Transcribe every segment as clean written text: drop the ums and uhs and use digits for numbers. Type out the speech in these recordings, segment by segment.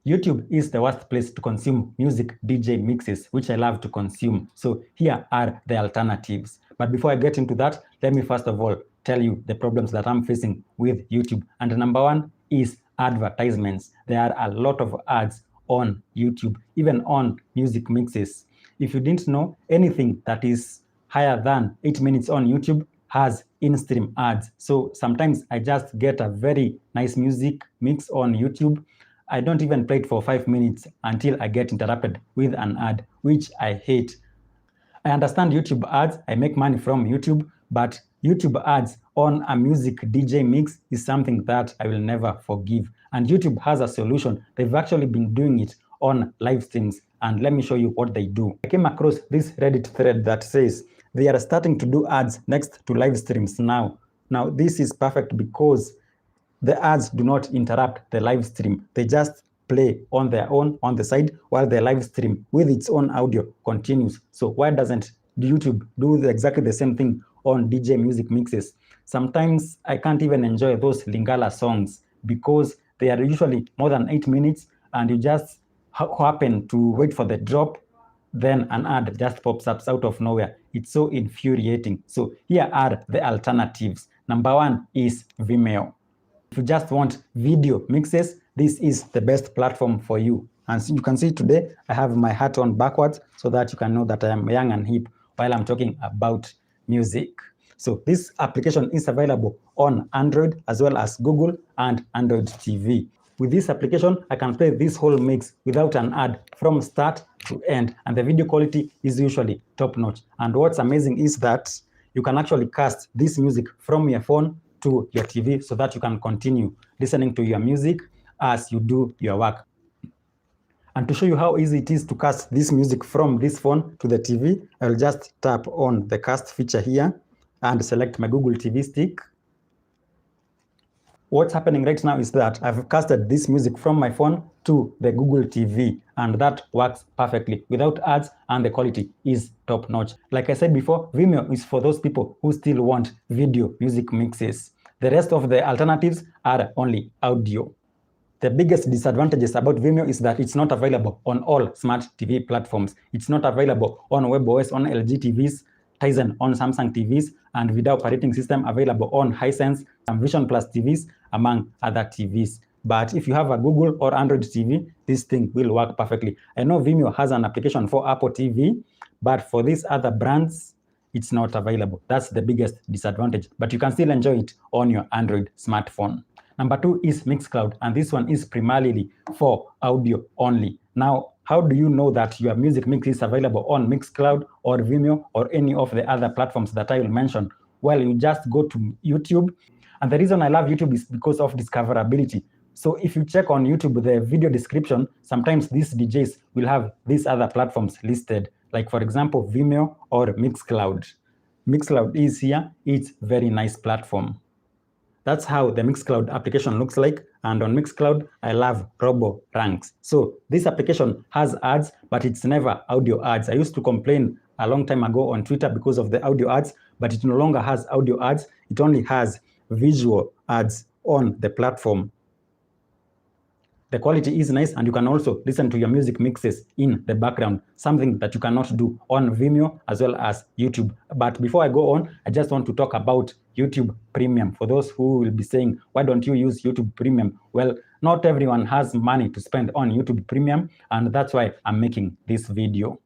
YouTube is the worst place to consume music DJ mixes, which I love to consume. So here are the alternatives. But before I get into that, let me first of all tell you the problems that I'm facing with YouTube. And number one is advertisements. There are a lot of ads on YouTube, even on music mixes. If you didn't know, anything that is higher than 8 minutes on YouTube has in-stream ads. So sometimes I just get a very nice music mix on YouTube. I don't even play it for 5 minutes until I get interrupted with an ad, which I hate. I understand YouTube ads, I make money from YouTube, but YouTube ads on a music DJ mix is something that I will never forgive. And YouTube has a solution. They've actually been doing it on live streams, and let me show you what they do. I came across this Reddit thread that says they are starting to do ads next to live streams now. Now, this is perfect because the ads do not interrupt the live stream. They just play on their own on the side while the live stream with its own audio continues. So why doesn't YouTube do exactly the same thing on DJ music mixes? Sometimes I can't even enjoy those Lingala songs because they are usually more than 8 minutes and you just happen to wait for the drop, then an ad just pops up out of nowhere. It's so infuriating. So here are the alternatives. Number one is Vimeo. If you just want video mixes, this is the best platform for you. And so you can see today, I have my hat on backwards so that you can know that I am young and hip while I'm talking about music. So this application is available on Android as well as Google and Android TV. With this application, I can play this whole mix without an ad from start to end. And the video quality is usually top notch. And what's amazing is that you can actually cast this music from your phone to your TV so that you can continue listening to your music as you do your work. And to show you how easy it is to cast this music from this phone to the TV, I'll just tap on the cast feature here and select my Google TV stick. What's happening right now is that I've casted this music from my phone to the Google TV, and that works perfectly without ads, and the quality is top notch. Like I said before, Vimeo is for those people who still want video music mixes. The rest of the alternatives are only audio. The biggest disadvantages about Vimeo is that it's not available on all smart TV platforms. It's not available on WebOS on LG TVs, Tizen on Samsung TVs, and Vida operating system available on Hisense and Vision Plus TVs, among other TVs. But if you have a Google or Android TV, this thing will work perfectly. I know Vimeo has an application for Apple TV, but for these other brands, it's not available. That's the biggest disadvantage, but you can still enjoy it on your Android smartphone. Number two is Mixcloud, and this one is primarily for audio only. Now, how do you know that your music mix is available on Mixcloud or Vimeo or any of the other platforms that I will mention? Well, you just go to YouTube. And the reason I love YouTube is because of discoverability. So if you check on YouTube, the video description, sometimes these DJs will have these other platforms listed, like for example, Vimeo or Mixcloud. Mixcloud is here. It's a very nice platform. That's how the Mixcloud application looks like. And on Mixcloud, I love Robo Ranks. So this application has ads, but it's never audio ads. I used to complain a long time ago on Twitter because of the audio ads, but it no longer has audio ads. It only has visual ads on the platform. The quality is nice, and you can also listen to your music mixes in the background, something that you cannot do on Vimeo as well as YouTube. But before I go on, I just want to talk about YouTube Premium. For those who will be saying, why don't you use YouTube Premium? Well, not everyone has money to spend on YouTube Premium, and that's why I'm making this video.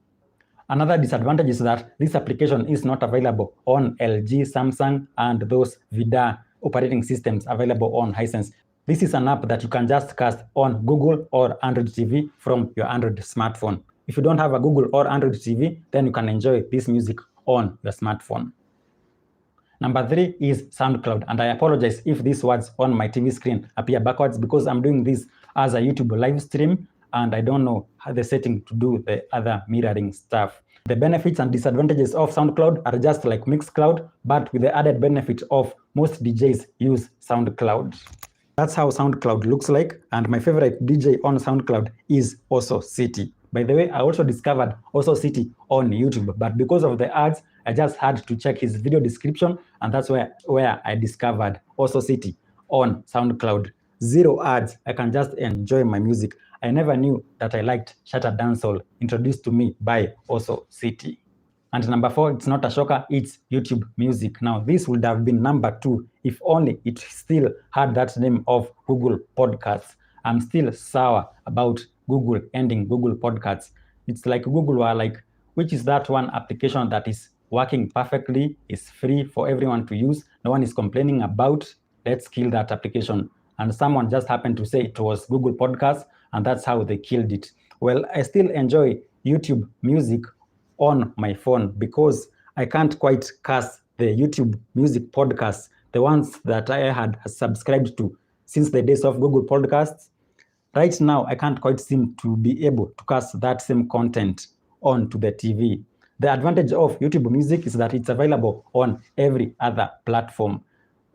Another disadvantage is that this application is not available on LG, Samsung, and those Vida operating systems available on Hisense. This is an app that you can just cast on Google or Android TV from your Android smartphone. If you don't have a Google or Android TV, then you can enjoy this music on your smartphone. Number three is Soundcloud, and I apologize if these words on my TV screen appear backwards because I'm doing this as a YouTube live stream and I don't know how the setting to do the other mirroring stuff. The benefits and disadvantages of Soundcloud are just like Mixcloud, but with the added benefit of most DJs use Soundcloud. That's how Soundcloud looks like, and my favorite DJ on Soundcloud is Also City. By the way, I also discovered Also City on YouTube, but because of the ads, I just had to check his video description, and that's where I discovered Also City on SoundCloud. Zero ads, I can just enjoy my music. I never knew that I liked Shatter Dancehall, introduced to me by Also City. And number 4, it's not a shocker, it's YouTube Music. Now, this would have been number 2 if only it still had that name of Google Podcasts. I'm still sour about Google ending Google Podcasts. It's like Google were like, which is that one application that is working perfectly, is free for everyone to use, no one is complaining about, let's kill that application. And someone just happened to say it was Google Podcasts, and that's how they killed it. Well, I still enjoy YouTube Music on my phone because I can't quite cast the YouTube Music podcasts, the ones that I had subscribed to since the days of Google Podcasts. Right now, I can't quite seem to be able to cast that same content onto the TV. The advantage of YouTube Music is that it's available on every other platform.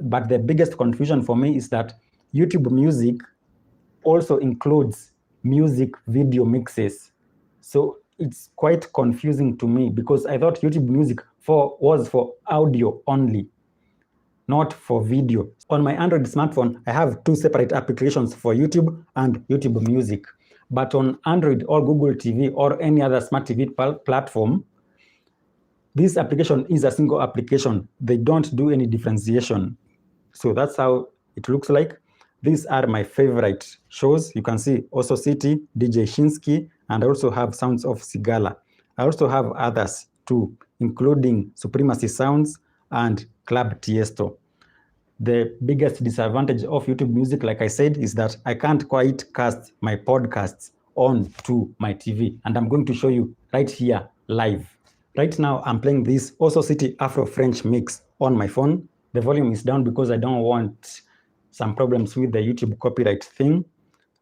But the biggest confusion for me is that YouTube Music also includes music video mixes. So it's quite confusing to me because I thought YouTube Music was for audio only, not for video. On my Android smartphone, I have 2 separate applications for YouTube and YouTube Music. But on Android or Google TV or any other smart TV platform, this application is a single application. They don't do any differentiation. So that's how it looks like. These are my favorite shows. You can see Also City, DJ Shinsky, and I also have Sounds of Sigala. I also have others too, including Supremacy Sounds and Club Tiesto. The biggest disadvantage of YouTube Music, like I said, is that I can't quite cast my podcasts onto my TV, and I'm going to show you right here live. Right now, I'm playing this Also City Afro-French mix on my phone. The volume is down because I don't want some problems with the YouTube copyright thing.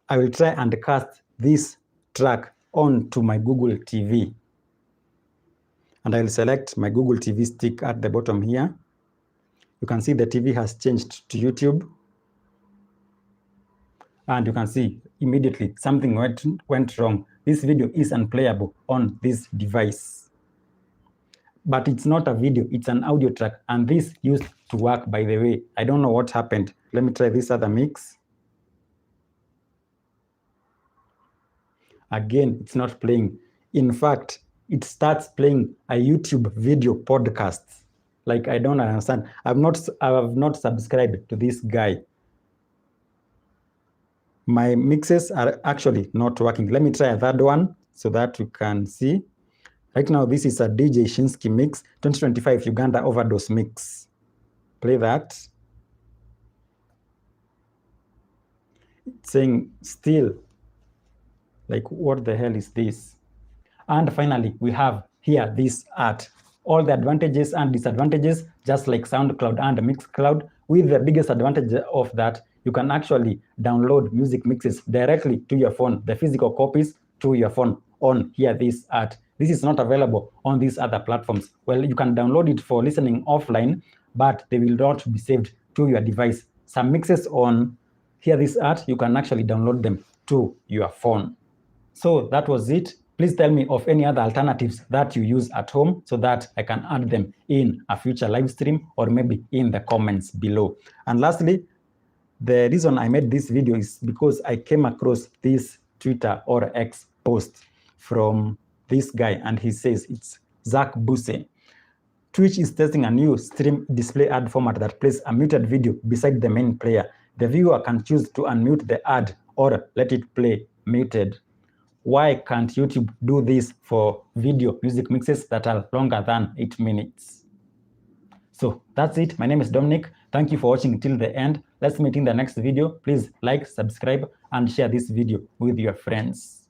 I will try and cast this track onto my Google TV. And I'll select my Google TV stick at the bottom here. You can see the TV has changed to YouTube. And you can see immediately something went wrong. This video is unplayable on this device. But it's not a video, it's an audio track. And this used to work, by the way. I don't know what happened. Let me try this other mix. Again, it's not playing. In fact, it starts playing a YouTube video podcast. Like, I don't understand. I have not subscribed to this guy. My mixes are actually not working. Let me try a third one so that you can see. Right now, this is a DJ Shinsky mix, 2025 Uganda overdose mix. Play that. It's saying still, like, what the hell is this? And finally, we have here this art. All the advantages and disadvantages, just like Soundcloud and Mixcloud, with the biggest advantage of that, you can actually download music mixes directly to your phone, the physical copies to your phone on Hearthis art. This is not available on these other platforms. Well, you can download it for listening offline, but they will not be saved to your device. Some mixes on Hearthis art, you can actually download them to your phone. So that was it. Please tell me of any other alternatives that you use at home so that I can add them in a future live stream or maybe in the comments below. And lastly, the reason I made this video is because I came across this Twitter or X post from this guy, and he says it's Zach Busse. Twitch is testing a new stream display ad format that plays a muted video beside the main player. The viewer can choose to unmute the ad or let it play muted. Why can't YouTube do this for video music mixes that are longer than 8 minutes? So that's it. My name is Dominic. Thank you for watching till the end. Let's meet in the next video. Please like, subscribe, and share this video with your friends.